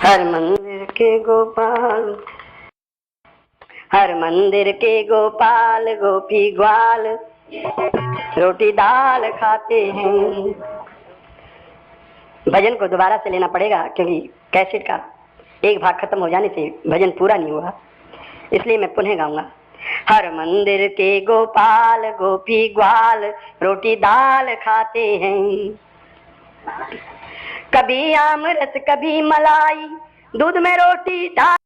हर मंदिर के गोपाल, हर मंदिर के गोपाल गोपी ग्वाल रोटी दाल खाते हैं। भजन को दोबारा से लेना पड़ेगा क्योंकि कैसेट का एक भाग खत्म हो जाने से भजन पूरा नहीं हुआ, इसलिए मैं पुनः गाऊंगा। हर मंदिर के गोपाल गोपी ग्वाल रोटी दाल खाते हैं। कभी आम रस कभी मलाई दूध में रोटी दाल,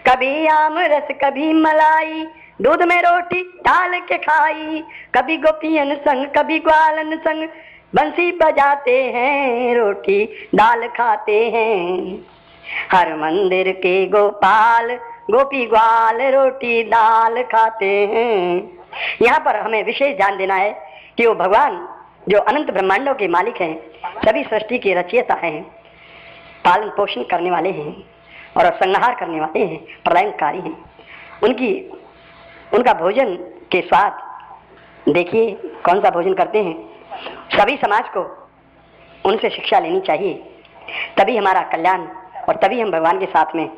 कभी आम रस कभी मलाई दूध में रोटी डाल के खाई। कभी गोपियन संग कभी ग्वालन संग बंसी बजाते हैं, रोटी दाल खाते हैं। हर मंदिर के गोपाल गोपी ग्वाल रोटी दाल खाते हैं। यहाँ पर हमें विशेष ध्यान देना है कि वो भगवान जो अनंत ब्रह्मांडों के मालिक हैं, सभी सृष्टि के रचयिता हैं, पालन पोषण करने वाले हैं और संहार करने वाले हैं, प्रलयंकारी हैं। उनका भोजन के स्वाद देखिए, कौन सा भोजन करते हैं। सभी समाज को उनसे शिक्षा लेनी चाहिए, तभी हमारा कल्याण और तभी हम भगवान के साथ में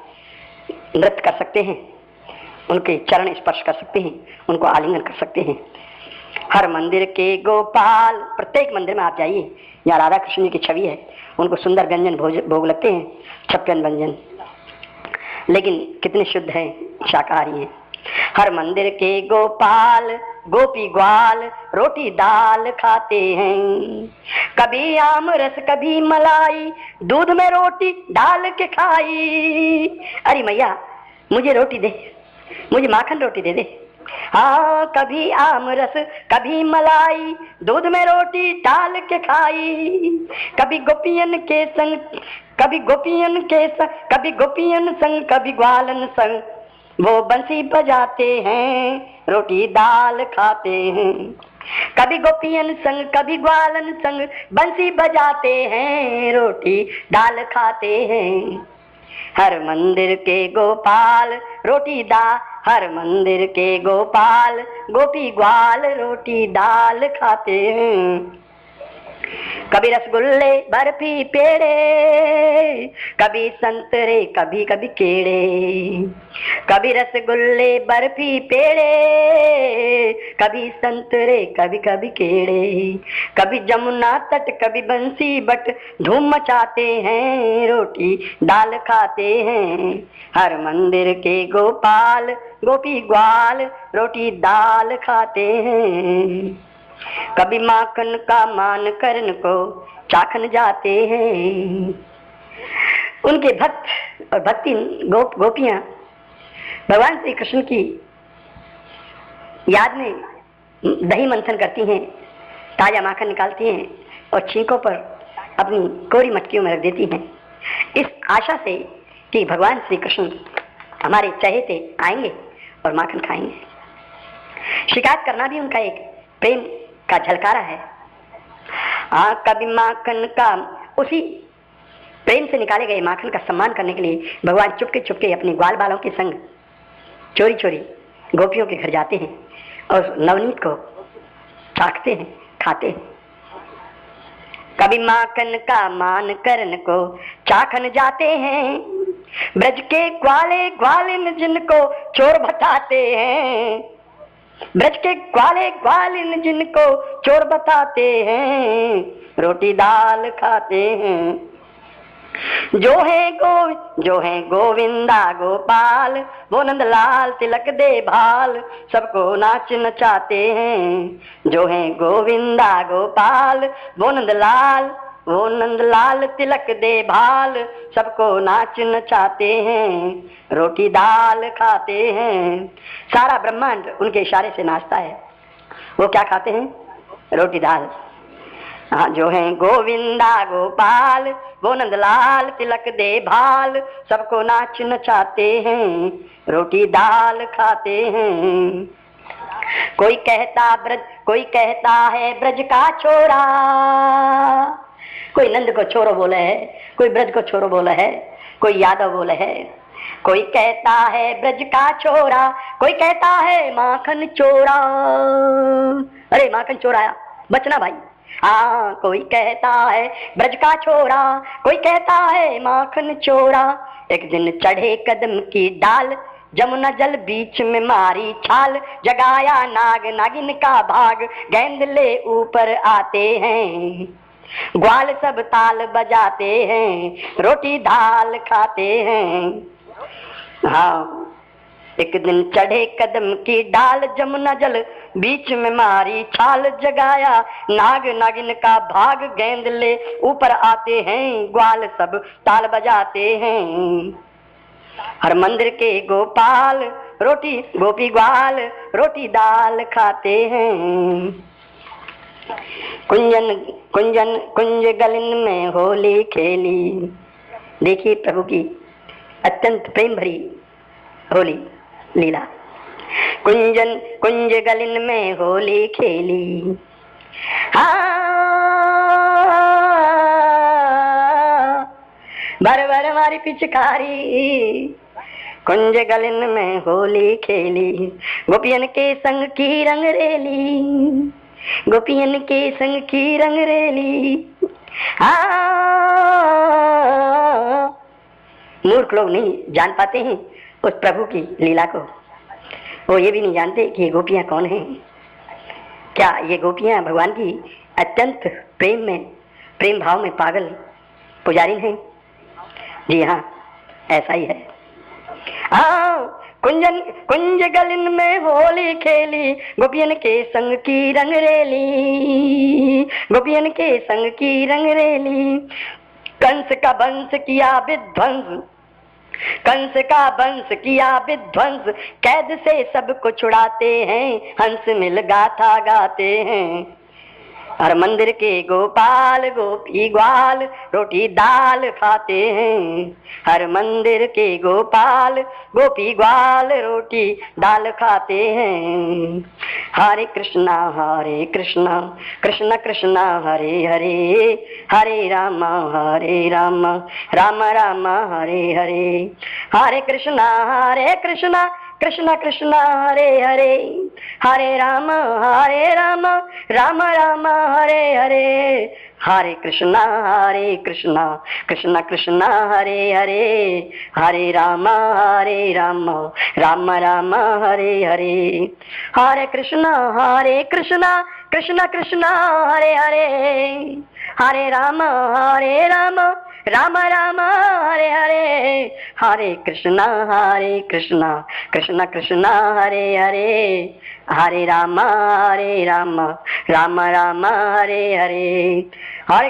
नृत्य कर सकते हैं, उनके चरण स्पर्श कर सकते हैं, उनको आलिंगन कर सकते हैं। हर मंदिर के गोपाल, प्रत्येक मंदिर में आप जाइए, यहाँ राधा कृष्ण जी की छवि है, उनको सुंदर व्यंजन भोग लगते हैं, 56 व्यंजन, लेकिन कितने शुद्ध हैं, शाकाहारी हैं। हर मंदिर के गोपाल गोपी ग्वाल रोटी दाल खाते हैं। कभी आम रस कभी मलाई दूध में रोटी डाल के खाई। अरे मैया मुझे रोटी दे, मुझे माखन रोटी दे दे। हाँ, कभी आम रस कभी मलाई दूध में रोटी डाल के खाई। कभी गोपियन के संग कभी गोपियन के संग कभी गोपियन संग कभी ग्वालन संग वो बंसी बजाते हैं, रोटी दाल खाते हैं। कभी गोपियन संग कभी ग्वालन संग बंसी बजाते हैं, रोटी दाल खाते हैं। हर मंदिर के गोपाल रोटी दाल, हर मंदिर के गोपाल गोपी ग्वाल रोटी दाल खाते हैं। कभी रसगुल्ले बर्फी पेड़े, कभी संतरे कभी कभी केड़े। कभी रसगुल्ले बर्फी पेड़े, कभी संतरे कभी कभी केड़े। कभी जमुना तट कभी बंसी बट धूम मचाते हैं, रोटी दाल खाते हैं। हर मंदिर के गोपाल गोपी ग्वाल रोटी दाल खाते हैं। कभी माखन का मान करन को चाखन जाते हैं। उनके भक्त और भक्ति गोपियां भगवान श्री कृष्ण की याद में दही मंथन करती हैं, ताजा माखन निकालती हैं और छींकों पर अपनी कोरी मटकियों में रख देती हैं, इस आशा से कि भगवान श्री कृष्ण हमारे चहेते आएंगे और माखन खाएंगे। शिकायत करना भी उनका एक प्रेम का झलकारा है। कभी माखन का, उसी प्रेम से निकाले गए माखन का सम्मान करने के लिए भगवान चुपके चुपके अपने ग्वाल बालों के संग चोरी चोरी गोपियों के घर जाते हैं और नवनीत को चाखते हैं, खाते हैं। कभी माखन का मान करन को चाखन जाते हैं, ब्रज के ग्वाले ग्वालिन जिनको चोर बताते हैं। ब्रज के ग्वाले ग्वालिन जिनको चोर बताते हैं, रोटी दाल खाते हैं। जो है गोविंदा गोपाल वो नंदलाल तिलक दे भाल, सबको नाच नचाते हैं। जो है गोविंदा गोपाल वो नंदलाल तिलक दे भाल, सबको नाच नचाते हैं, रोटी दाल खाते हैं। सारा ब्रह्मांड उनके इशारे से नाचता है। वो क्या खाते हैं? रोटी दाल। हाँ, जो है गोविंदा गोपाल वो नंदलाल तिलक दे भाल, सबको नाच नचाते हैं, रोटी दाल खाते हैं। कोई कहता है ब्रज का छोरा, कोई नंद को छोरो बोले है, कोई ब्रज को छोरो बोले है, कोई यादव बोले है। कोई कहता है ब्रज का छोरा, कोई कहता है माखन चोरा। अरे माखन चोराया, बचना भाई, हाँ, कोई कहता है ब्रज का छोरा, कोई कहता है माखन चोरा। एक दिन चढ़े कदम की डाल, जमुना जल बीच में मारी छाल। जगाया नाग नागिन का भाग, गेंद ले ऊपर आते हैं। ग्वाल सब ताल बजाते हैं, रोटी दाल खाते हैं। हाँ, एक दिन चढ़े कदम की डाल, जमुना जल बीच में मारी छाल। जगाया नाग नागिन का भाग, गेंद ले ऊपर आते हैं। ग्वाल सब ताल बजाते हैं। हर मंदिर के गोपाल रोटी गोपी ग्वाल रोटी दाल खाते हैं। कुंजन कुंजन कुंज गलिन में होली खेली। देखिए प्रभु की अत्यंत प्रेम भरी होली लीला। कुंजन कुंज गलिन में होली खेली। हाँ, भर भर हमारी पिचकारी, कुंज गलिन में होली खेली। गोपियन के संग की रंग रेली, गोपियन के संग की रंग रेली। मूर्ख लोग नहीं जान पाते हैं उस प्रभु की लीला को। वो ये भी नहीं जानते कि ये गोपियां कौन हैं। क्या ये गोपियां भगवान की अत्यंत प्रेम भाव में पागल पुजारी हैं? जी हाँ, ऐसा ही है। कुंजन कुंज गलिन में होली खेली, गोपियन के संग की रंग रेली, गोपियन के संग की रंग रेली। कंस का वंश किया विध्वंस, कंस का वंश किया विध्वंस। कैद से सबको छुड़ाते हैं, हंस मिल गाथा गाते हैं। हर मंदिर के गोपाल गोपी ग्वाल रोटी दाल खाते हैं। हर मंदिर के गोपाल गोपी ग्वाल रोटी दाल खाते हैं। हरे कृष्णा कृष्ण कृष्ण हरे हरे, हरे राम राम राम हरे हरे। हरे कृष्णा कृष्ण कृष्ण हरे हरे, हरे राम राम राम हरे हरे। हरे कृष्णा कृष्ण कृष्ण हरे हरे, हरे राम राम राम हरे हरे। हरे कृष्णा कृष्ण कृष्ण हरे हरे, हरे राम राम राम हरे हरे। हरे कृष्णा कृष्ण कृष्ण हरे हरे, हरे राम राम राम हरे हरे। हरे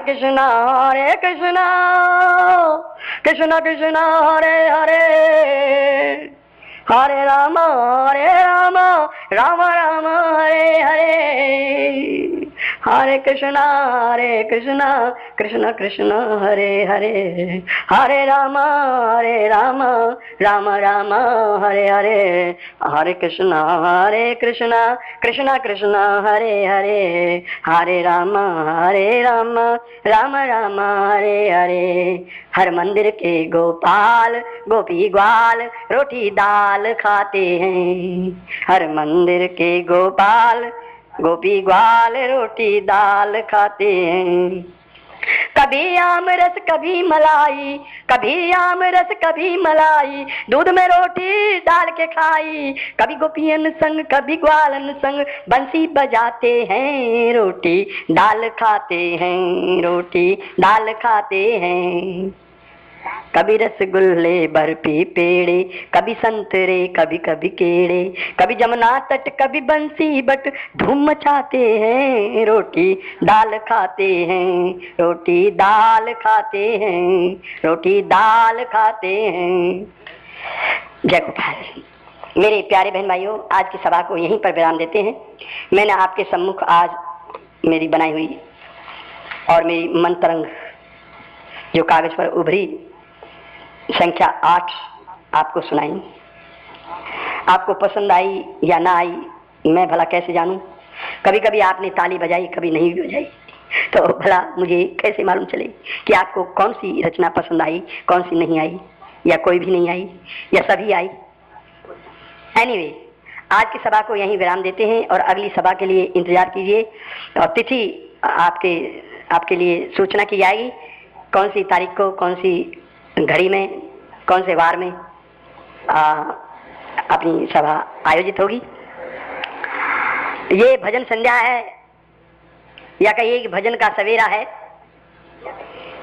कृष्णा कृष्ण कृष्ण हरे हरे, हरे राम राम राम हरे हरे। हरे कृष्णा कृष्ण कृष्ण हरे हरे, हरे राम राम राम हरे हरे। हरे कृष्णा कृष्ण कृष्ण हरे हरे, हरे राम राम राम हरे हरे। हर मंदिर के गोपाल गोपी ग्वाल रोटी दाल खाते हैं। हर मंदिर के गोपाल गोपी ग्वाल रोटी दाल खाते हैं। कभी आम रस कभी मलाई, कभी आम रस कभी मलाई। दूध में रोटी डाल के खाई, कभी गोपियन संग कभी ग्वालन संग बंसी बजाते हैं। रोटी दाल खाते हैं, रोटी दाल खाते हैं। कभी रसगुल्ले बर्फी पेड़े, कभी संतरे कभी कभी केड़े। कभी जमुना तट कभी बंसी बट धूम मचाते हैं। रोटी दाल खाते हैं, रोटी दाल खाते हैं, रोटी दाल खाते हैं। जय गोपाल। मेरे प्यारे बहन भाइयों, आज की सभा को यहीं पर विराम देते हैं। मैंने आपके सम्मुख आज मेरी बनाई हुई और मेरी मन तरंग जो कागज पर उभरी संख्या 8 आपको सुनाई। आपको पसंद आई या ना आई मैं भला कैसे जानूं। कभी कभी आपने ताली बजाई, कभी नहीं भी बजाई, तो भला मुझे कैसे मालूम चले कि आपको कौन सी रचना पसंद आई, कौन सी नहीं आई, या कोई भी नहीं आई, या सभी आई। एनीवे, आज की सभा को यहीं विराम देते हैं और अगली सभा के लिए इंतजार कीजिए। और तिथि आपके लिए सूचना की जाएगी कौन सी तारीख को, कौन सी घड़ी में, कौन से वार में अपनी सभा आयोजित होगी। ये भजन संध्या है या कहिए कि भजन का सवेरा है।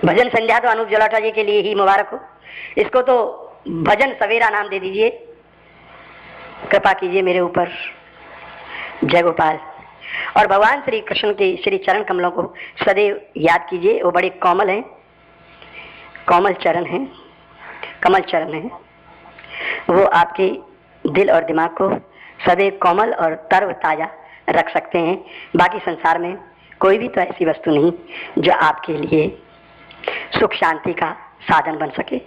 भजन संध्या तो अनूप जलोटा जी के लिए ही मुबारक हो, इसको तो भजन सवेरा नाम दे दीजिए। कृपा कीजिए मेरे ऊपर, जय गोपाल। और भगवान श्री कृष्ण के श्री चरण कमलों को सदैव याद कीजिए, वो बड़े कोमल हैं, कोमल चरण हैं, कमल चरण हैं। वो आपके दिल और दिमाग को सदैव कोमल और तरो ताजा रख सकते हैं। बाकी संसार में कोई भी तो ऐसी वस्तु नहीं जो आपके लिए सुख शांति का साधन बन सके।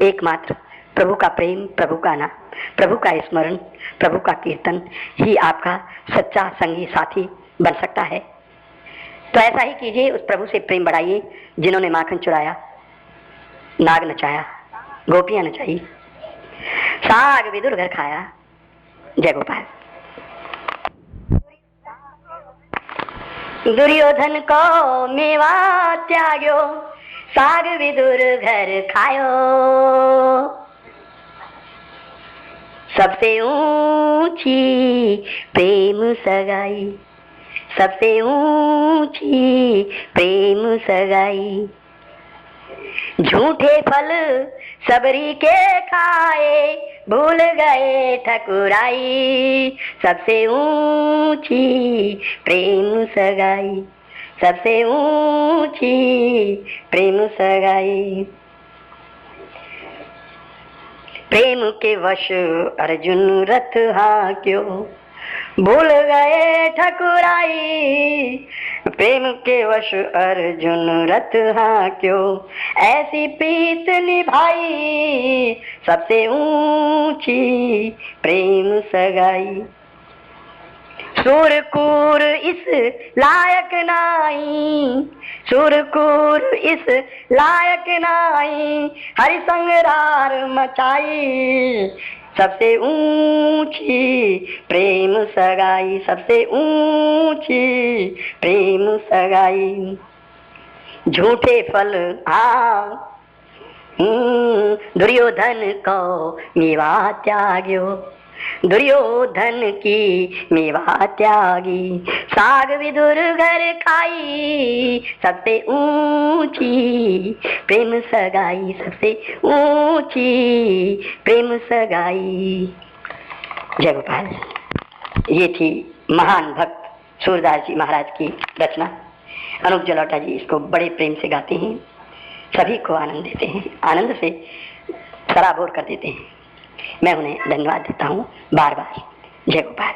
एकमात्र प्रभु का प्रेम, प्रभु का नाम, प्रभु का स्मरण, प्रभु का कीर्तन ही आपका सच्चा संगी साथी बन सकता है। तो ऐसा ही कीजिए, उस प्रभु से प्रेम बढ़ाइए जिन्होंने माखन चुराया, नाग नचाया, गोपियां नचाई, साग विदुर घर खाया। जय गोपाल। दुर्योधन को मेवा त्याग्यो, साग विदुर घर खायो। सबसे ऊंची प्रेम सगाई, सबसे ऊंची प्रेम सगाई। झूठे फल सबरी के खाए, भूल गए ठकुराई। सबसे ऊंची प्रेम सगाई, सबसे ऊंची प्रेम सगाई। प्रेम के वश अर्जुन रथ हांक्यो, भूल गए ठकुराई। प्रेम के वश अर्जुन रथ हांक्यो, ऐसी प्रीत निभाई। सबसे ऊंची प्रेम सगाई। सूरकूर इस लायक नाई, सूरकूर इस लायक नाई, हरि संग्रार मचाई। सबसे ऊंची प्रेम सगाई, सबसे ऊंची प्रेम सगाई। झूठे फल दुर्योधन को मेवा त्याग्यो, दुर्योधन की मेवा त्यागी। साग विदुर घर खाई, सबसे ऊंची प्रेम सगाई, सबसे ऊंची प्रेम सगाई। जय गोपाल। ये थी महान भक्त सूरदास जी महाराज की रचना। अनूप जलोटा जी इसको बड़े प्रेम से गाते हैं, सभी को आनंद देते हैं, आनंद से सराबोर कर देते हैं। मैं उन्हें धन्यवाद देता हूँ बार बार। जय गोपाल।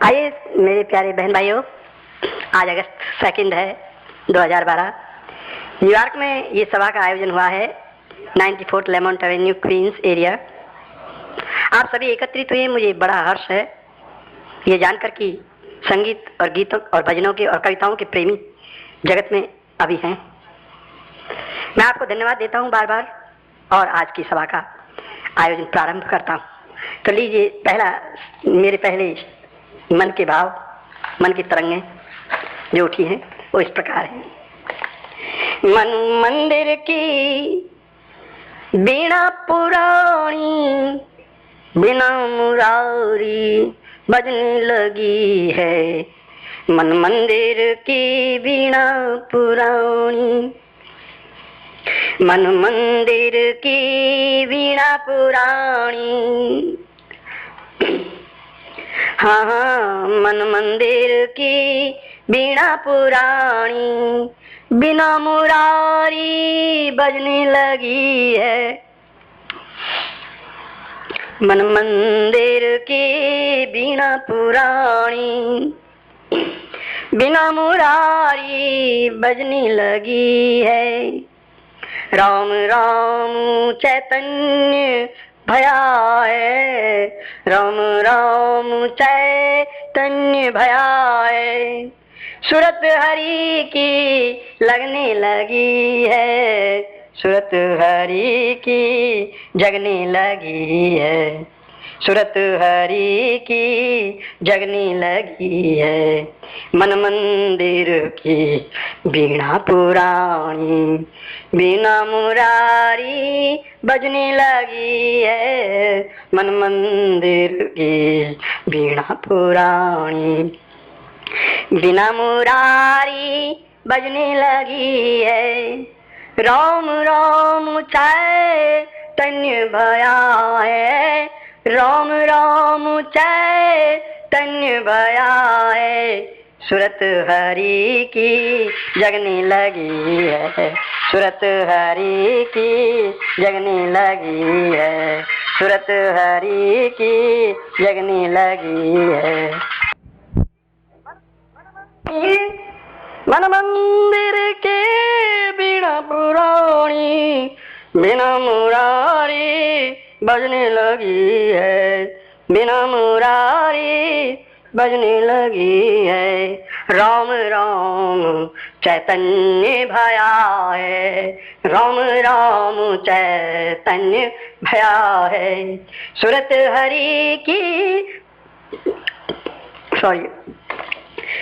आइए मेरे प्यारे बहन भाइयों, आज अगस्त 2 है 2012। न्यूयॉर्क में ये सभा का आयोजन हुआ है, 94 लेमोंट एवेन्यू, क्वींस एरिया। आप सभी एकत्रित हुए, मुझे बड़ा हर्ष है ये जानकर कि संगीत और गीतों और भजनों के और कविताओं के प्रेमी जगत में अभी हैं। मैं आपको धन्यवाद देता हूँ बार बार और आज की सभा का आयोजन प्रारंभ करता हूँ। तो लीजिए, मेरे पहले मन के भाव, मन की तरंगें जो उठी हैं वो इस प्रकार हैं। मन मंदिर की बीणा पुरानी, बिना मुरारी बजने लगी है। मन मंदिर की बीणा पुरानी, मन मंदिर की वीणा पुरानी। हाँ हाँ, मन मंदिर की वीणा पुरानी, बिना मुरारी बजने लगी है। मन मंदिर की वीणा पुरानी, बिना मुरारी बजने लगी है। राम राम चैतन्य भया है, राम राम चैतन्य भया है। सूरत हरि की लगने लगी है, सूरत हरि की जगने लगी है। सूरत हरि की जगने लगी है, मन मंदिर की बीणा पुरानी, बीना मुरारी बजने लगी है, मन मंदिर की बीणा पुरानी, बिना मुरारी बजने लगी है। राम राम चैतन्य भया है, राम राम चैतन्य भया है, सूरत हरि की जगने लगी है, सूरत हरि की जगने लगी है, सूरत हरि की जगने लगी है। मन मंदिर के बीणा पुरानी, बिना मुरारी बजने लगी है, बिना मुरारी बजने लगी है। राम राम चैतन्य भया है, राम राम चैतन्य भया है, सूरत हरि की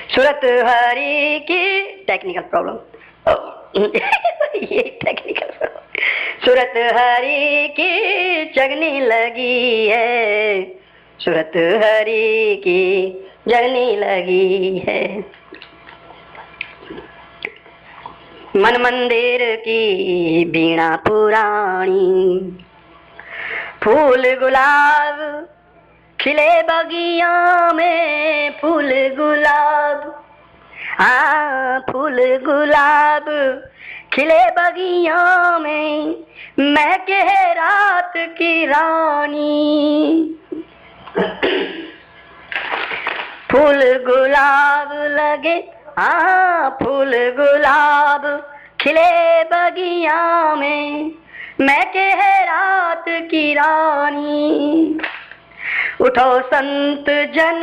सूरत हरि की टेक्निकल प्रॉब्लम ये टेक्निकल प्रॉब्लम, सूरत हरि की जगने लगी है, सूरत हरि की जगने लगी है। मन मंदिर की बीणा पुरानी, फूल गुलाब खिले बगिया में, फूल गुलाब फूल गुलाब खिले बगिया में, महके रात की रानी, फूल गुलाब लगे फूल गुलाब खिले बगिया में, महके रात की रानी। उठो संत जन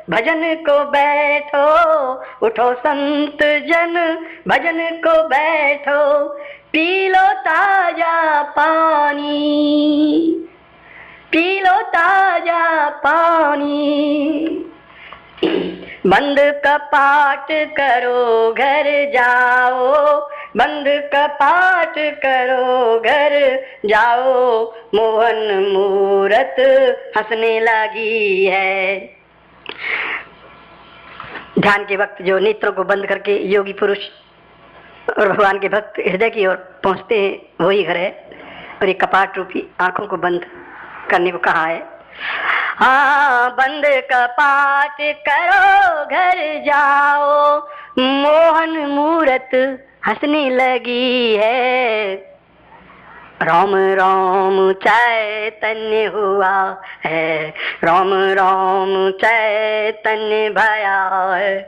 भजन को बैठो, उठो संत जन भजन को बैठो, पी लो ताजा पानी, पी लो ताजा पानी। बंद कपाट करो घर जाओ, बंद कपाट करो घर जाओ, मोहन मूरत हंसने लगी है। ध्यान के वक्त जो नेत्रों को बंद करके योगी पुरुष और भगवान के भक्त हृदय की ओर पहुंचते हैं वही घर है, और ये कपाट रूपी आंखों को बंद करने को कहा है। हाँ, बंद कपाट करो घर जाओ, मोहन मूरत हंसने लगी है। राम राम चैतन्य हुआ है, राम राम चैतन्य भया है,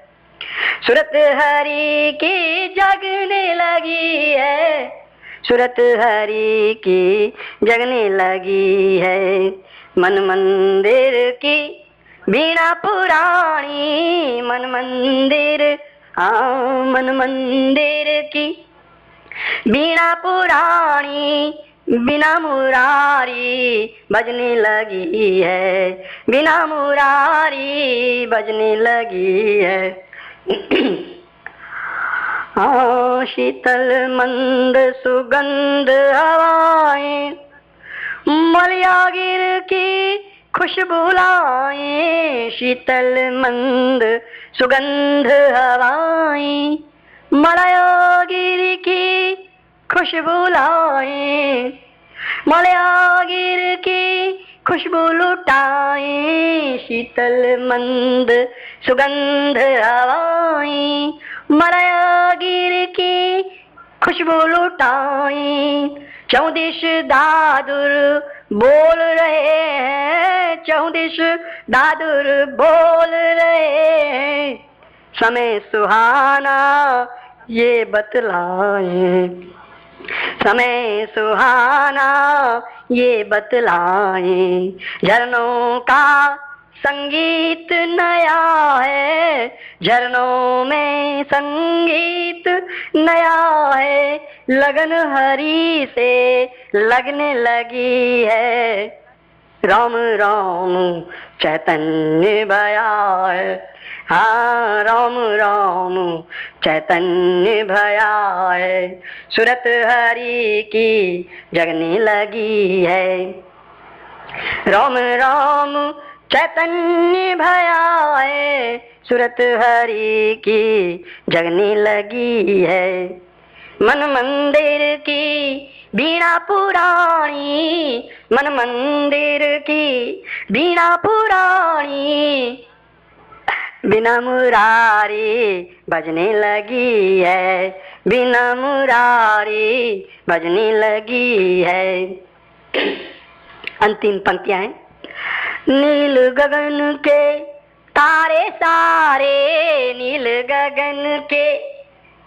सूरत हरि की जगने लगी है, सूरत हरि की जगने लगी है। मन मंदिर की बीणा पुरानी, मन मंदिर मन मंदिर की बीणा पुरानी, बिना मुरारी बजने लगी है, बिना मुरारी बजने लगी है। शीतल मंद सुगंध हवाएं, मलयागिर की खुशबू लाएं, शीतल मंद सुगंध हवाएं, मलयागिर की खुशबू लाएं, मलयागिर की खुशबू लुटाएं, शीतल मंद सुगंध हवाएं, मलयागिर की खुशबू लुटाएं। चौदिश दादुर बोल रहे हैं, चौदिश दादुर बोल रहे हैं, समय सुहाना ये बतलाएं, समय सुहाना ये बतलाएं। झरनों का संगीत नया है, झरनों में संगीत नया है, लगन हरि से लगने लगी है, राम राम चैतन्य भया है, हाँ राम राम चैतन्य भया है, सूरत हरि की जगने लगी है। राम राम चैतन्य भया है, सूरत हरि की जगने लगी है। मन मंदिर की बीणा पुरानी, मन मंदिर की बीणा पुरानी, बिना मुरारी बजने लगी है, बिना मुरारी बजने लगी है। अंतिम पंक्तियां हैं। नील गगन के तारे सारे, नील गगन के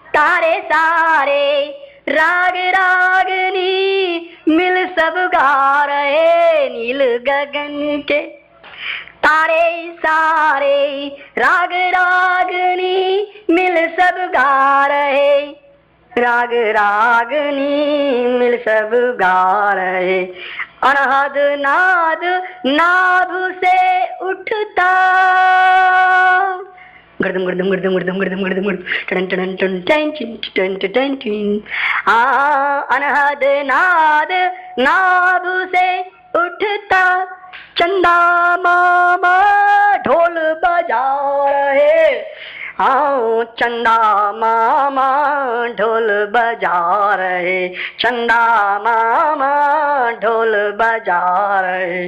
तारे सारे, राग रागनी मिल सब गा रहे। नील गगन के तारे सारे, राग रागनी मिल सब गा रहे, राग रागनी मिल सब गा रहे। अनहद नाद नाभ से उठता, गर्दम गर्दम गर्दम गर्दम गर्दम गर्दम गर्दम टन टन टन टन टन टन टन। अनहद नाद नाभ से उठता, चंदा मामा ढोल बजा रहे। हाँ चंदा मामा ढोल बजा रहे, चंदा मामा ढोल बजा रहे।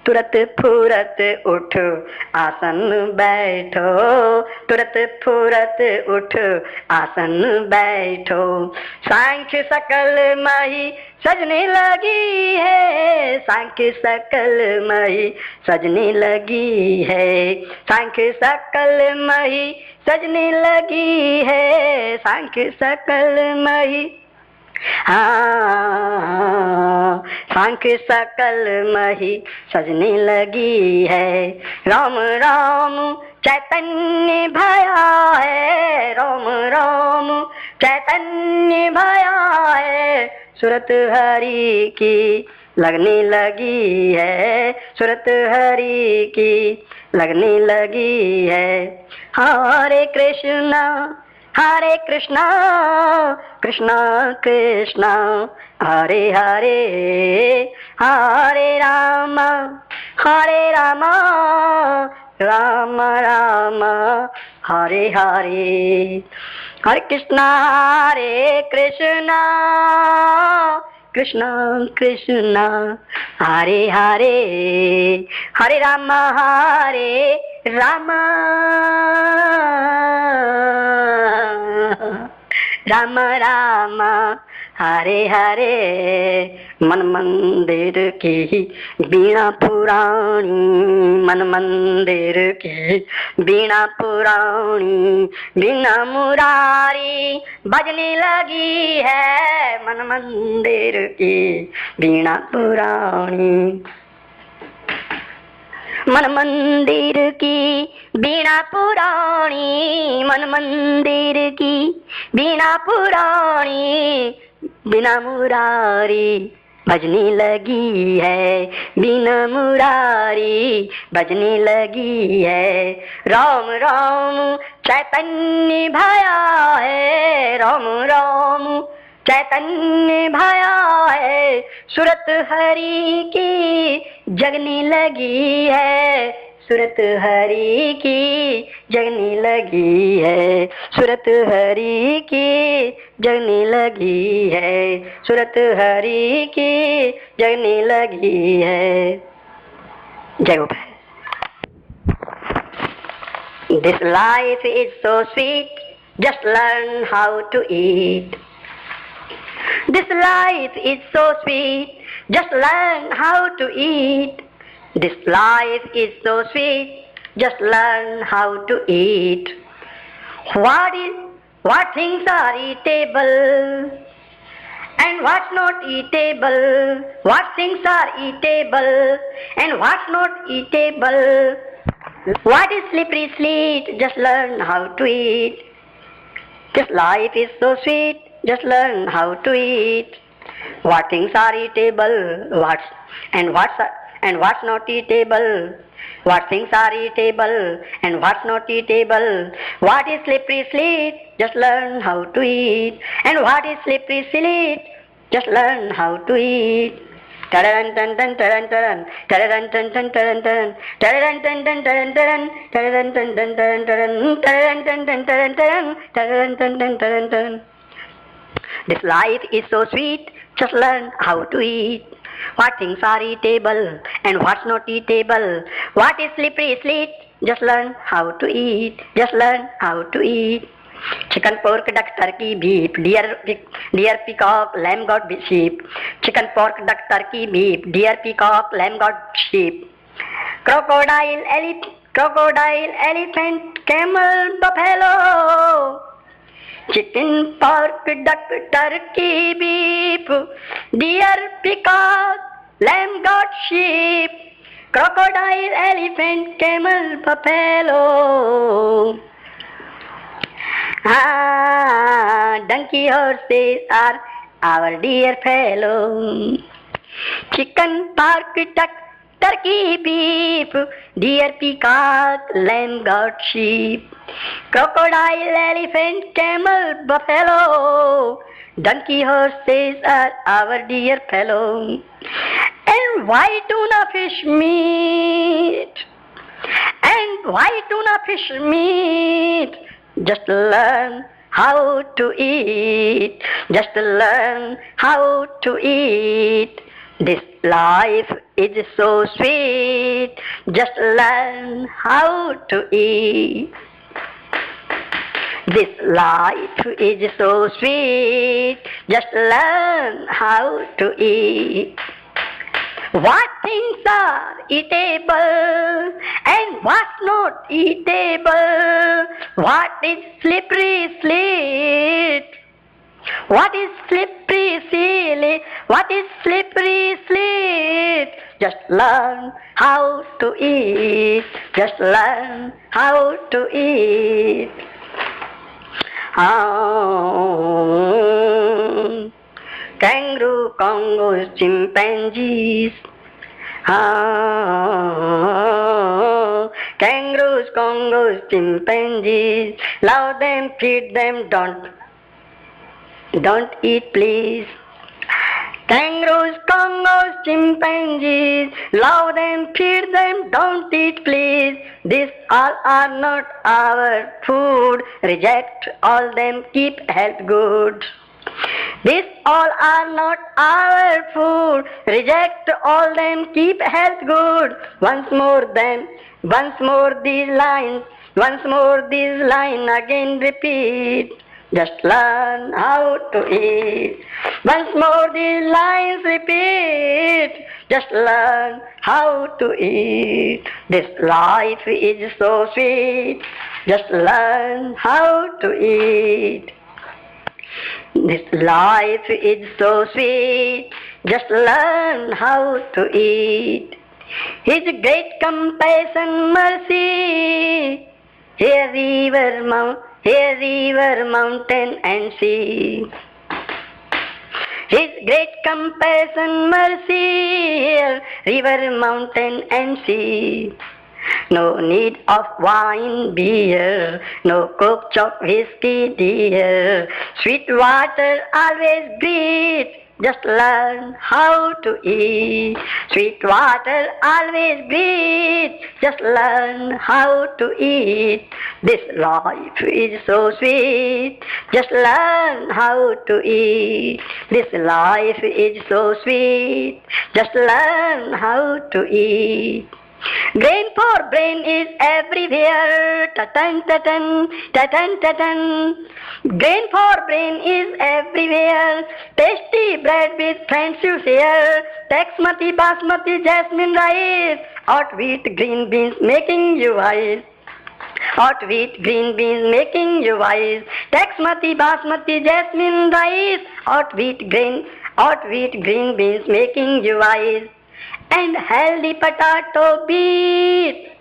तुरत फुरत उठ आसन बैठो, तुरत फुरत उठ आसन बैठो। सांख्य सकल मही सजने लगी है, सांख्य सकल मही सजने लगी है, सांख्य सकल मही सजने लगी है, सांख्य सकल मही, हाँ सांख्य सकल मही सजने लगी है। राम राम चैतन्य भया है, राम राम चैतन्य भया है, सूरत हरि की लगने लगी है, सूरत हरि की लगने लगी है। हरे कृष्णा हरे कृष्णा कृष्णा कृष्णा हरे हरे, हरे राम राम राम हरे हरे। हरे कृष्णा कृष्णा कृष्णा हरे हरे, हरे राम राम राम हरे हरे। मन मंदिर की बीणा पुरानी, मन मंदिर की बीणा पुरानी, बिना मुरारी बजने लगी है, मन मंदिर की बीणा पुरानी। मन मंदिर की बीणा पुरानी, मन मंदिर की बीणा पुरानी, बिना मुरारी बजने लगी है, बिना मुरारी बजने लगी है। राम राम चैतन्य भया है, राम राम चैतन्य भया है, सूरत हरि की जगने लगी है, सूरत हरि की जगने लगी है, सूरत हरि की जगने लगी है, सूरत हरि की जगने लगी है। जय Gopal. This life is so sweet, just learn how to eat. This life is so sweet, just learn how to eat. This life is so sweet, just learn how to eat. What things are eatable and what's not eatable? What things are eatable and what's not eatable? What is slippery sweet? Just learn how to eat. This life is so sweet, just learn how to eat. What things are eatable, and what's not eatable. What things are eatable and what's not eatable. What is slippery sweet? Just learn how to eat. And what is slippery sweet? Just learn how to eat. Tararan tan tan taran taran, tararan tan tan taran taran, tararan tan tan taran taran, tararan tan tan taran taran, tararan tan tan taran taran, tararan tan tan taran taran. This life is so sweet, just learn how to eat. What things are eatable and what's not eatable. What is slippery sweet? Just learn how to eat. Just learn how to eat. Chicken, pork, duck, turkey, beef, deer, peacock, lamb, goat, sheep. Chicken, pork, duck, turkey, beef, deer, peacock, lamb, goat, sheep. Crocodile, elephant, camel, buffalo. Chicken, pork, duck, turkey, beef, deer, peacock, lamb, goat, sheep. Crocodile, elephant, camel, buffalo. Donkey, horses are our dear fellow. Chicken, pork, duck, turkey, beef, deer, peacock, lamb, goat, sheep. Crocodile, elephant, camel, buffalo. Donkey, horses are our dear fellow. And why tuna fish meat? And why tuna fish meat? Just learn how to eat. Just learn how to eat. This life is so sweet. Just learn how to eat. This life is so sweet. Just learn how to eat. What things are eatable and what's not eatable? What is slippery sweet? What is slippery silly? What is slippery sweet? Just learn how to eat. Just learn how to eat. Kangaroo, Congos, chimpanzees. Kangaroos, Congos, chimpanzees. Love them, feed them, don't eat please. Kangaroos, Congos, chimpanzees. Love them, feed them, don't eat please. These all are not our food. Reject all them, keep health good. These all are not our food. Reject all them, keep health good. Once more these lines. Once more these lines again repeat. Just learn how to eat. Once more these lines repeat. Just learn how to eat. This life is so sweet. Just learn how to eat. This life is so sweet. Just learn how to eat. His great compassion, mercy. Here river, mountain and sea. His great compassion, mercy. Here river, mountain and sea. No need of wine, beer, no coke, choc, whiskey, dear. Sweet water always breathe. Just learn how to eat. Sweet water always breathe. Just learn how to eat. This life is so sweet. Just learn how to eat. This life is so sweet. Just learn how to eat. Grain for brain is everywhere. Ta-tan, ta-tan, ta-tan, ta-tan. Grain for brain is everywhere. Tasty bread with friends you share. Basmati, basmati, jasmine rice. Hot wheat, green beans making you wise. Hot wheat, green beans making you wise. Basmati, basmati, jasmine rice. Hot wheat, green beans making you wise. And healthy potato beet.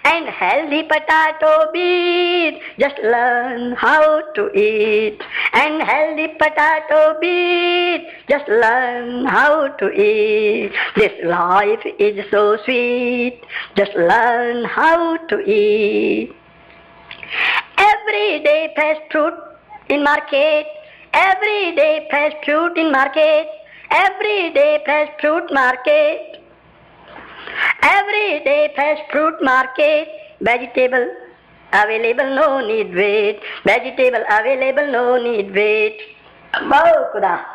and healthy potato beet. Just learn how to eat. And healthy potato beet. Just learn how to eat. This life is so sweet. Just learn how to eat. Every day fresh fruit in market. Every day fresh fruit in market. Every day fresh fruit market. Every day fresh fruit market. Vegetable available, no need wait. Vegetable available, no need wait. Wow, Kuda.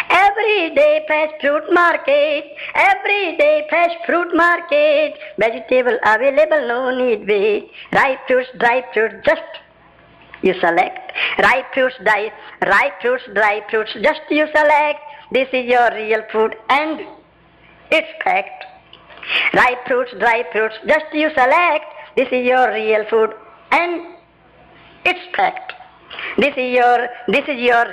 Every day fresh fruit market. Every day fresh fruit market. Vegetable available, no need wait. Ripe fruits, dry fruits, just you select. Ripe fruits, dry fruits, just you select. This is your real food and it's fact. Ripe fruits, dry fruits, just you select. This is your real food and it's fact. This is your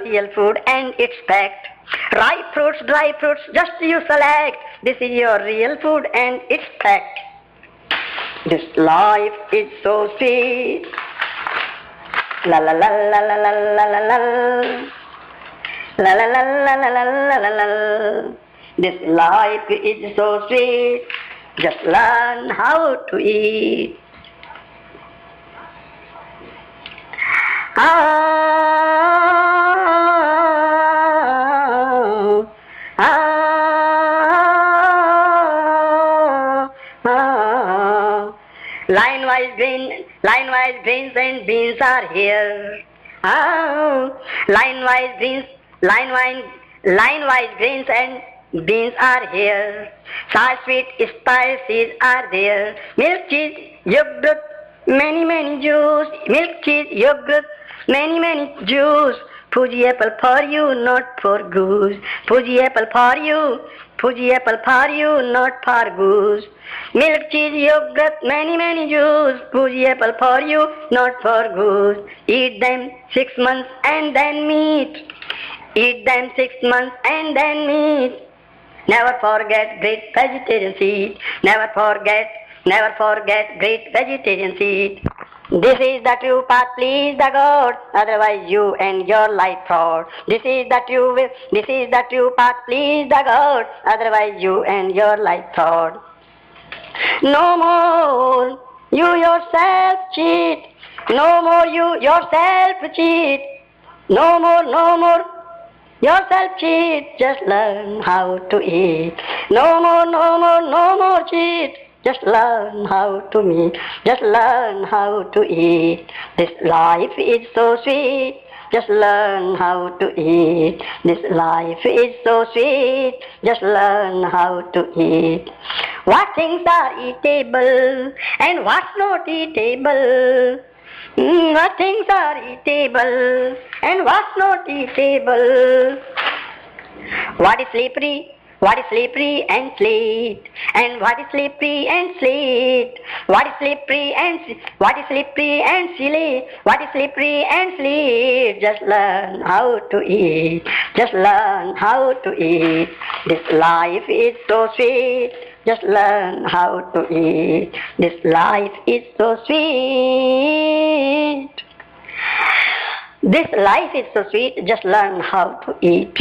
real food and it's fact. Ripe fruits, dry fruits, just you select. This is your real food and it's fact. This life is so sweet. La la la la la la la la la la la la la la la la la. This life is so sweet. Just learn how to eat. Line-wise greens and beans are here. Line-wise greens and beans are here. Sour sweet spices are there. Milk, cheese, yogurt, many juice. Milk, cheese, yogurt, many juice. Fuji apple for you, not for goose. Fuji apple for you, not for goose. Milk, cheese, yogurt, many juice. Fuji apple for you, not for goose. Eat them 6 months and then meat. Eat them 6 months and then meat. Never forget great vegetarian seed. Never forget great vegetarian seed. This is the true path, please the God, otherwise you and your life fraud. This is the true path, please the God, otherwise you and your life fraud. No more you yourself cheat. No more you yourself cheat. No more yourself cheat. Just learn how to eat. No more cheat. Just learn how to eat. Just learn how to eat. This life is so sweet. Just learn how to eat. This life is so sweet. Just learn how to eat. What things are eatable and what's not eatable? What things are eatable and what's not eatable? What is slippery and sweet? And what is slippery and sweet? What is slippery and silly? What is slippery and sweet? Just learn how to eat. Just learn how to eat. This life is so sweet. Just learn how to eat. This life is so sweet. This life is so sweet. Just learn how to eat.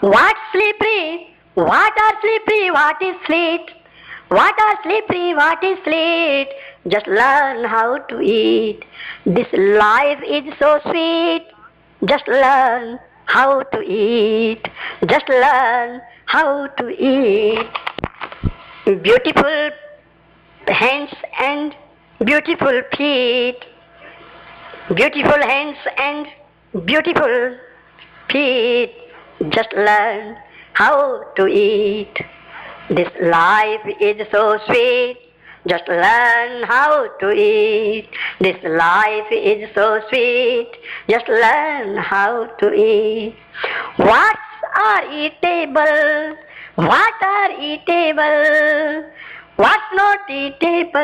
What's slippery? What are slippery? What is sweet? What are slippery? What is sweet? Just learn how to eat. This life is so sweet. Just learn how to eat. Just learn how to eat. Beautiful hands and beautiful feet. Beautiful hands and beautiful feet. Just learn how to eat. This life is so sweet. Just learn how to eat. This life is so sweet. Just learn how to eat. What are eatable? What are eatable? What's not eatable?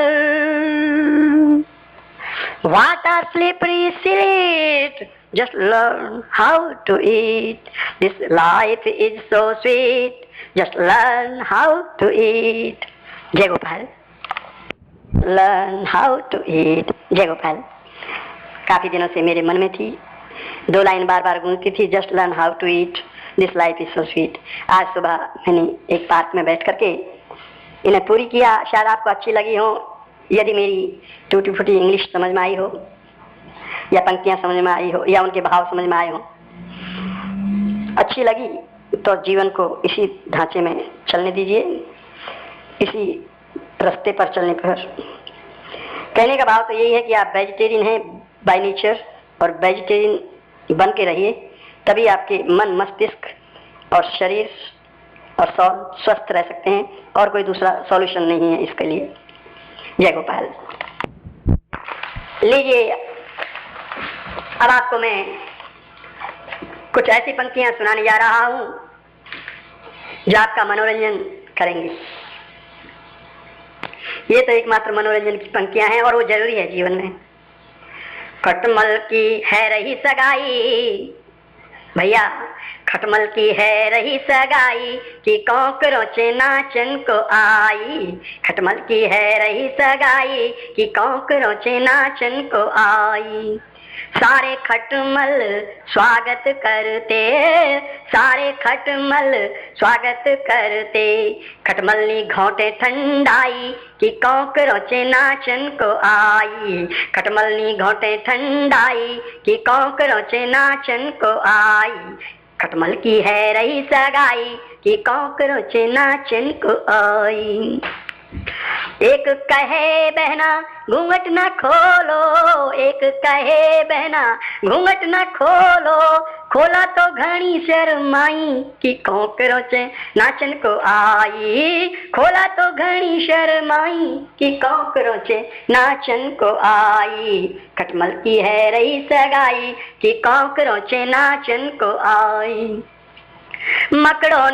What are slippery silly? Just learn how to eat. This life is so sweet. Just learn how to eat. Jai Gopal. learn how to eat. जय गोपाल। काफी दिनों से मेरे मन में थी, 2 line बार बार गूंजती थी, just learn how to eat, this life is so sweet. आज सुबह मैंने एक पार्क में बैठ करके इन्हें पूरी किया। शायद आपको अच्छी लगी हो। यदि मेरी टूटी फूटी इंग्लिश समझ में आई हो, या पंक्तियां समझ में आई हो, या उनके भाव समझ में आए हो, अच्छी लगी तो जीवन को इसी ढांचे में चलने दीजिए, इसी रास्ते पर चलने पर। कहने का भाव तो यही है कि आप वेजिटेरियन हैं बाय नेचर, और वेजिटेरियन बन के रहिए, तभी आपके मन, मस्तिष्क और शरीर और सौल स्वस्थ रह सकते हैं, और कोई दूसरा सॉल्यूशन नहीं है इसके लिए। जय गोपाल। लीजिए, अब आपको मैं कुछ ऐसी पंक्तियां सुनाने जा रहा हूं जो आपका मनोरंजन करेंगे। ये तो एकमात्र मनोरंजन की पंक्तियां हैं, और वो जरूरी है जीवन में। खटमल की है रही सगाई, भैया खटमल की है रही सगाई, कि कॉकरोचे नाचन को आई। खटमल की है रही सगाई, कि कॉकरोचे नाचन को आई। सारे खटमल स्वागत करते, सारे खटमल स्वागत करते। खटमलनी घोंटे ठंडाई, कि कॉकरोचे नाचन को आई। खटमलनी घोंटे ठंडाई, कि कॉकरोचे नाचन को आई। खटमल की है रही सगाई, कि कॉकरोचे नाचन को आई। एक कहे बहना घूंघट न खोलो, एक कहे बहना घूंघट न खोलो, खोला तो घनी शर्माई, कि कॉकरोचे नाचन को आई। खोला तो घनी शर्माई, कि कॉकरोचे नाचन को आई। खटमल की है रही सगाई, कि कॉकरोचे नाचन को आई। मकड़ों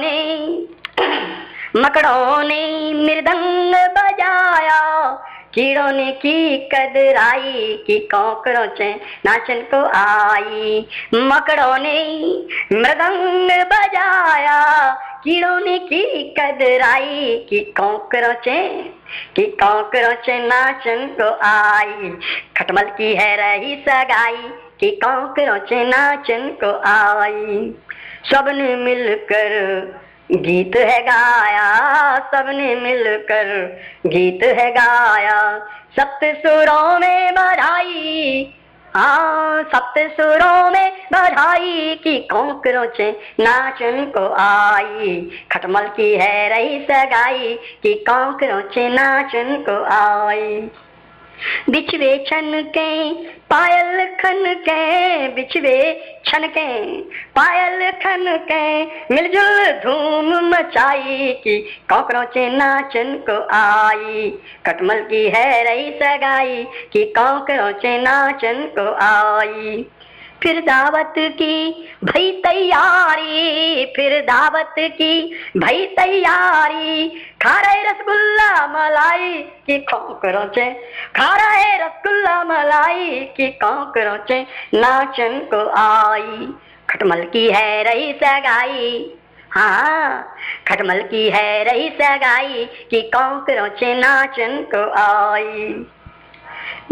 ने मृदंग बजाया, कीड़ों ने की कदराई, कि कॉकरोचे नाचन को आई। मकड़ों ने मृदंग बजाया, कीड़ों ने की कदराई, कि कॉकरोचे नाचन को आई। खटमल की है रही सगाई, कि कॉकरोचे नाचन को आई। सबने मिलकर गीत है गाया, सबने मिलकर गीत है गाया। सप्त सुरों में बधाई, हाँ सप्त सुरों में बधाई, कि कॉकरोचे नाचन को आई। खटमल की है रही सगाई, कि कॉकरोचे नाचन को आई। बिछवे छन के पायल खन के, बिछवे छन के पायल खन के, मिलजुल धूम मचाई, कि कॉकरोचे नाचन को आई। खटमल की है रही सगाई, कि कॉकरोचे नाचन को आई। फिर दावत की भई तैयारी, फिर दावत की भई तैयारी। खा रहे रसगुल्ला मलाई, कि कॉकरोचे खा रहे रसगुल्ला मलाई, कि कॉकरोचे नाचन को आई। खटमल की है रही सगाई, हाँ खटमल की है रही सगाई, कि कॉकरोचे नाचन को आई।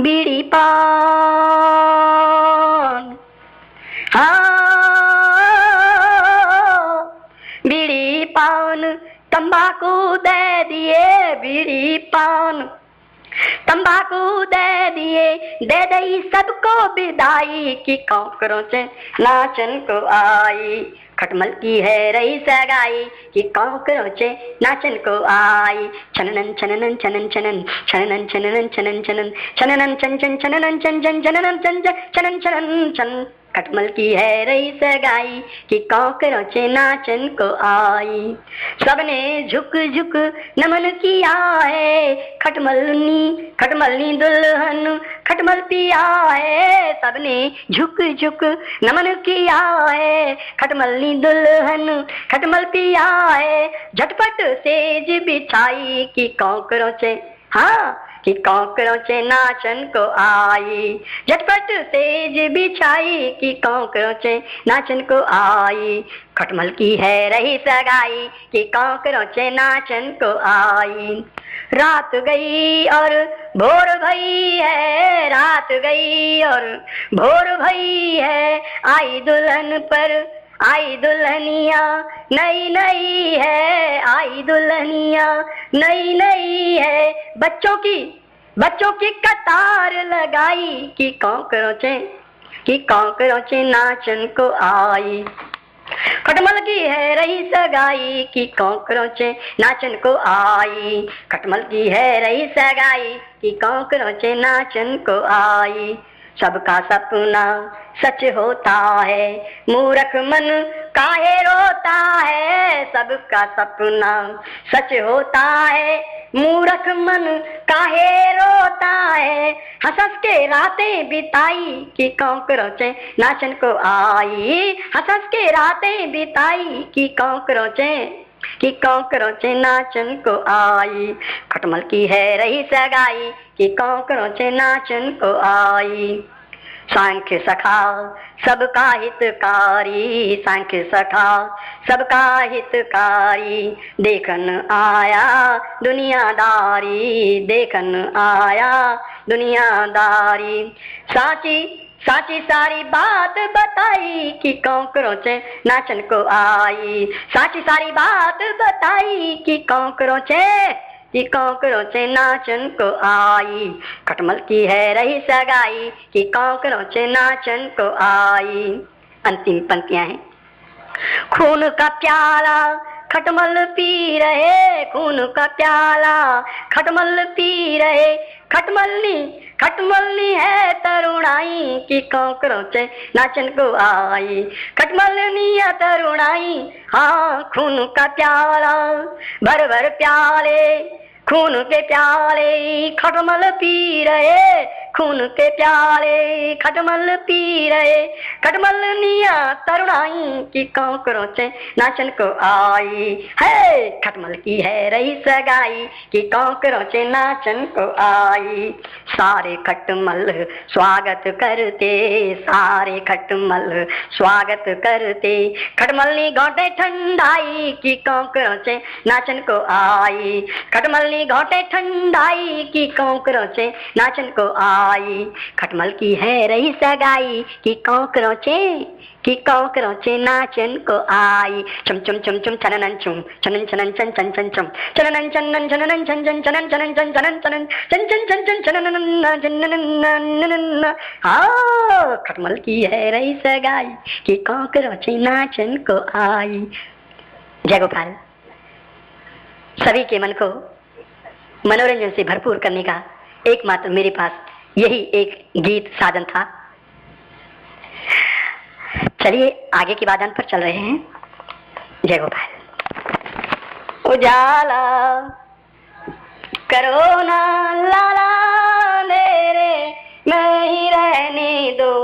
बीड़ी पान, हाँ बीड़ी पान तंबाकू दे दिए, बीड़ी पान तंबाकू दे दिए, दे दई सबको विदाई, कि कॉकरोचे नाचन को आई। खटमल की है रही सगाई, कि कॉकरोचे नाचन को आई। छननन छननन छनन छनन छननन छननन छनन छनन छननन छन छन छननन छन छन छननन छन छन छनन छन। खटमल की है रही सगाई, कि कॉकरोचे नाचन को आई। सबने झुक झुक नमन किया है, खटमलनी दुल्हन खटमल पिया है। सबने झुक झुक नमन किया है, खटमलनी दुल्हन खटमल पिया है। झटपट सेज बिछाई, कि कॉकरोचे, हाँ कि कॉकरोचें नाचन को आई। झटपट सेज बिछाई कि कॉकरोचें नाचन को आई। खटमल की है रही सगाई कि कॉकरोचें नाचन को आई। रात गई और भोर भई है, रात गई और भोर भई है, आई दुल्हन पर आई दुल्हनिया नई नई है, आई दुल्हनिया नई नई है। बच्चों की कतार लगाई कि कॉकरोचें नाचन को आई। खटमल की है रही सगाई कि कॉकरोचें नाचन को आई। खटमल की है रही सगाई कि कॉकरोचें नाचन को आई। सबका सपना सच होता है, मूर्ख मन काहे रोता है। सबका सपना सच होता है, मूर्ख मन काहे रोता है। हंस हंस के रातें बिताई कि कॉकरोचें नाचन को आई। हंस हंस के रातें बिताई कि कॉकरोचें नाचन को आई। खटमल की है रही सगाई कि कॉकरोचें नाचन को आई। सांख्य सखा सबका हितकारी, सांख्य सखा सबका हितकारी, देखन आया दुनियादारी, देखन आया दुनियादारी। साची सारी बात बताई कि कॉकरोचें नाचन को आई। साची सारी बात बताई कि कॉकरोचें नाचन को आई। खटमल की है रही सगाई कि कॉकरोचें नाचन को आई। अंतिम पंक्तियां हैं। खून का प्याला खटमल पी रहे, खून का प्याला खटमल पी रहे। खटमलनी है तरुणाई कि कॉकरोचें नाचन को आई। खटमलनी है तरुणाई, हाँ खून का प्याला भर भर प्याले, खून के प्याले खटमल पी रहे। खून के प्याले खटमल पी रहे। खटमलनिया तरुणाई कि कॉकरोचें नाचन को आई है। खटमल की है रही सगाई कि कॉकरोचें नाचन को आई। सारे खटमल स्वागत करते, सारे खटमल स्वागत करते। खटमलनी घोंटे ठंडाई कि कॉकरोचें नाचन को आई। खटमलनी घोंटे ठंडाई कि कॉकरोचें नाचन को आई। खटमल की है रही सगाई कि कॉकरोचें नाचन को आई। चम चम चम चम चनन चम चनन चनन चन चन चन चम चनन चनन चनन चन चन चनन चनन चन चनन चनन चन चन चन चन चनन चनन। हाँ खटमल की है रही सगाई कि कॉकरोचें नाचन को आई। जय गोपाल। सभी के मन को मनोरंजन से भरपूर करने का एकमात्र मेरे पास यही एक गीत साधन था। चलिए आगे के वादन पर चल रहे हैं। जय गोपाल। उजाला करो ना लाला मेरे मैं ही रहने दो,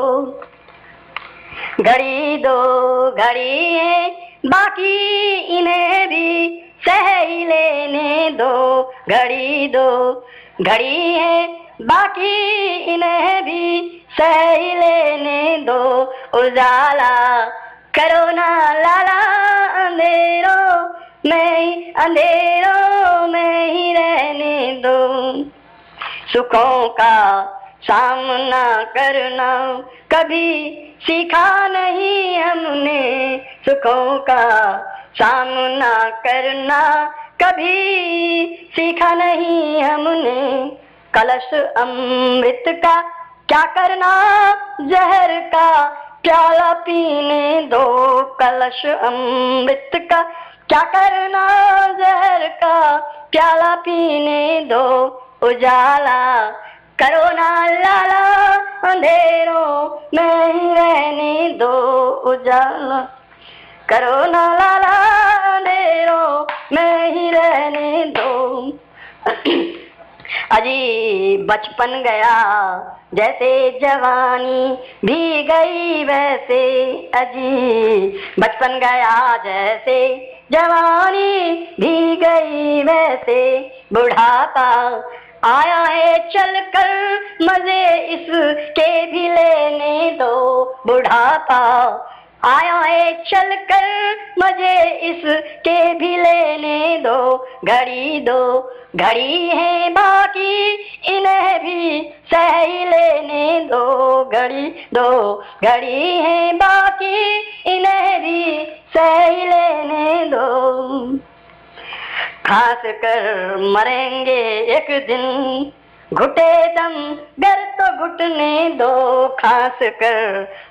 घड़ी है बाकी इन्हें भी सह ही लेने दो। घड़ी है बाकी इन्हें भी सह ही लेने दो। उजाला करो ना लाला अंधेरों में ही रहने दो। सुखों का सामना करना कभी सीखा नहीं हमने, सुखों का सामना करना कभी सीखा नहीं हमने। कलश अमृत का क्या करना, जहर का प्याला पीने दो। कलश अमृत का क्या करना, जहर का प्याला पीने दो। उजाला करो ना लाला अंधेरों में ही रहने दो। उजाला करो ना लाला अंधेरों में ही रहने दो। अजी बचपन गया जैसे जवानी भी गई वैसे, अजी बचपन गया जैसे जवानी भी गई वैसे। बुढ़ापा आया है चल कर मजे इसके भी लेने दो, बुढ़ापा आया है चल कर मजे इसके भी लेने दो, घड़ी है बाकी इन्हें भी सह लेने दो, घड़ी है बाकी इन्हें भी सह लेने दो। खास कर मरेंगे एक दिन घुटे दम गर तो घुटने दो, खास कर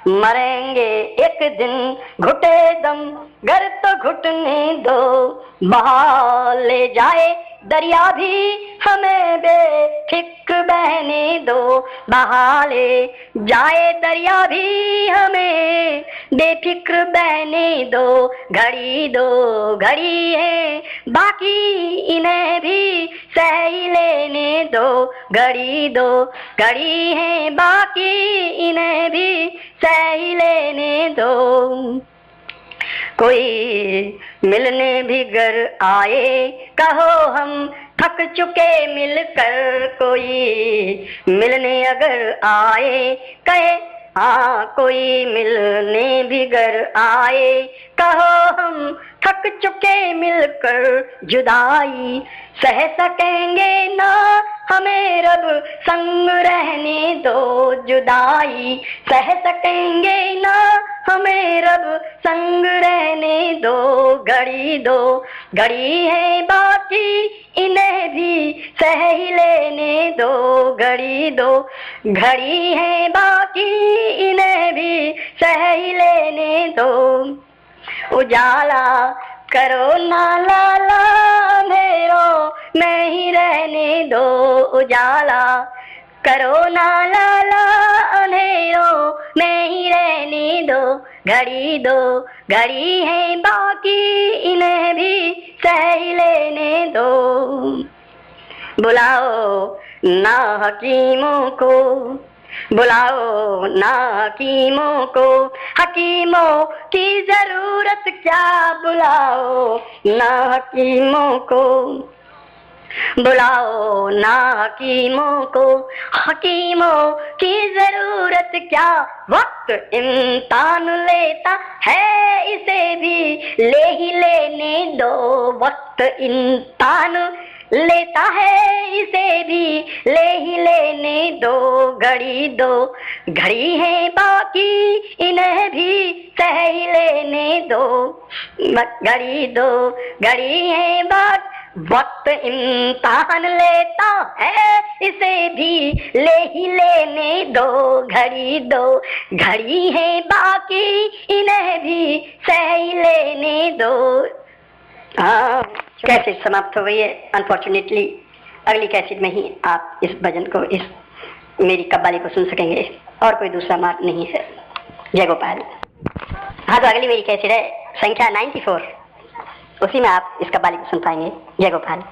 मरेंगे एक दिन घुटे दम गर तो घुटने दो, बहा ले जाए दरिया भी हमें बेफिक्र बहने दो, बहा ले जाए दरिया भी हमें बेफिक्र बहने दो, घड़ी है बाकी इन्हें भी सह लेने दो, घड़ी है बाकी इन्हें भी सह लेने दो। कोई मिलने भी घर आए कहो हम थक चुके मिलकर, कोई मिलने अगर आए कहे हाँ, कोई मिलने भी घर आए कहो हम थक चुके मिलकर, जुदाई सह सकेंगे ना हमें रब संग रहने दो, जुदाई सह सकेंगे ना हमें रब संग रहने दो, घड़ी है बाकी इन्हें भी सह लेने दो, घड़ी है बाकी इन्हें भी सह लेने दो। उजाला करो ना लाला अंधेरों में ही रहने दो, उजाला करो ना लाला अंधेरों में ही रहने दो, घड़ी है बाकी इन्हें भी सह लेने दो। बुलाओ ना हकीमों को, बुलाओ ना हकीमों को, हकीमों की जरूरत क्या, बुलाओ ना हकीमों को, बुलाओ ना हकीमों को, हकीमों की जरूरत क्या, वक्त इम्तिहान लेता है इसे भी ले ही लेने दो, वक्त इम्तिहान लेता है इसे भी ले ही लेने दो, घड़ी है बाकी इन्हें भी सह ही लेने दो, घड़ी है बाकी वक्त इम्तिहान लेता है इसे भी ले ही लेने दो, घड़ी है बाकी इन्हें भी सह ही लेने दो। हाँ, कैसेट समाप्त हो गई है अनफॉर्चुनेटली। अगली कैसेट में ही आप इस भजन को, इस मेरी कव्वाली को सुन सकेंगे, और कोई दूसरा मार्ग नहीं है। जय गोपाल। हाँ, तो अगली मेरी कैसेट है संख्या 94, उसी में आप इस कव्वाली को सुन पाएंगे। जय गोपाल।